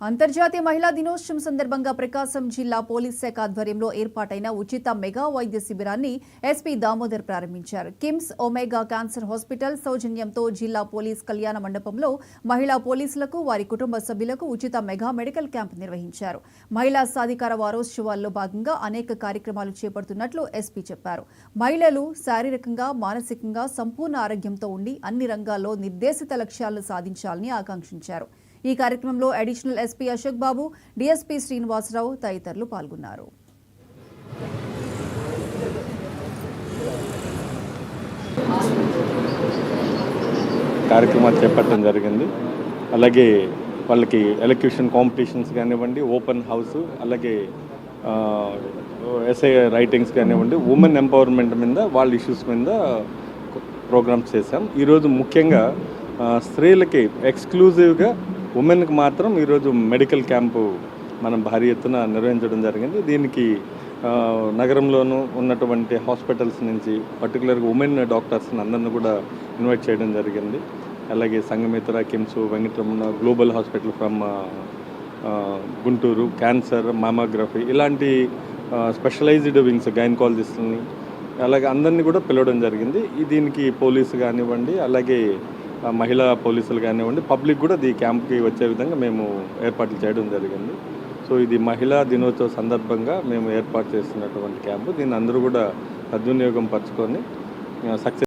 అంతర్జాతీయ మహిళా దినోత్సవం సందర్భంగా ప్రకాశం జిల్లా పోలీస్ శాఖ ఆధ్వర్యంలో ఏర్పాటైన ఉచిత మెగా వైద్య శిబిరాన్ని ఎస్పీ దామోదర్ ప్రారంభించారు. కిమ్స్ ఒమేగా క్యాన్సర్ హాస్పిటల్ సౌజన్యంతో జిల్లా పోలీస్ కళ్యాణ మండపంలో మహిళా పోలీసులకు వారి కుటుంబ సభ్యులకు ఉచిత మెగా మెడికల్ క్యాంప్ నిర్వహించారు. మహిళా సాధికార వారోత్సవాల్లో భాగంగా అనేక కార్యక్రమాలు చేపడుతున్నట్లు ఎస్పీ చెప్పారు. మహిళలు శారీరకంగా, మానసికంగా సంపూర్ణ ఆరోగ్యంతో ఉండి అన్ని రంగాల్లో నిర్దేశిత లక్ష్యాలను సాధించాలని ఆకాంక్షించారు. ఈ కార్యక్రమంలో అడిషనల్ ఎస్పీ అశోక్ బాబు, డీఎస్పీ శ్రీనివాసరావు తదితరులు పాల్గొన్నారు. కార్యక్రమాలు చేపట్టడం జరిగింది. అలాగే వాళ్ళకి ఎలక్యూషన్ కాంపిటీషన్స్ కానివ్వండి, ఓపెన్ హౌస్, అలాగే ఎస్ఐ రైటింగ్స్ కానివ్వండి, ఉమెన్ ఎంపవర్మెంట్ మీద వాళ్ళ ఇష్యూస్ మీద ప్రోగ్రామ్స్ చేశాం. ఈరోజు ముఖ్యంగా స్త్రీలకి ఎక్స్క్లూజివ్గా ఉమెన్కి మాత్రం ఈరోజు మెడికల్ క్యాంపు మనం భారీ ఎత్తున నిర్వహించడం జరిగింది. దీనికి నగరంలోనూ ఉన్నటువంటి హాస్పిటల్స్ నుంచి పర్టికులర్గా ఉమెన్ డాక్టర్స్ని అందరిని కూడా ఇన్వైట్ చేయడం జరిగింది. అలాగే Sanghamitra, KIMS, Venkataramana, global hospital from Guntur, cancer, mammography ఇలాంటి స్పెషలైజ్డ్ వింగ్స్, గైనకాలజిస్ట్ని అలాగే అందరినీ కూడా పిలవడం జరిగింది. దీనికి పోలీసు కానివ్వండి, అలాగే మహిళా పోలీసులు కానివ్వండి, పబ్లిక్ కూడా ఈ క్యాంప్కి వచ్చే విధంగా మేము ఏర్పాట్లు చేయడం జరిగింది. సో ఇది మహిళా దినోత్సవ సందర్భంగా మేము ఏర్పాటు చేస్తున్నటువంటి క్యాంపు. దీన్ని అందరూ కూడా సద్వినియోగం పరచుకొని సక్సెస్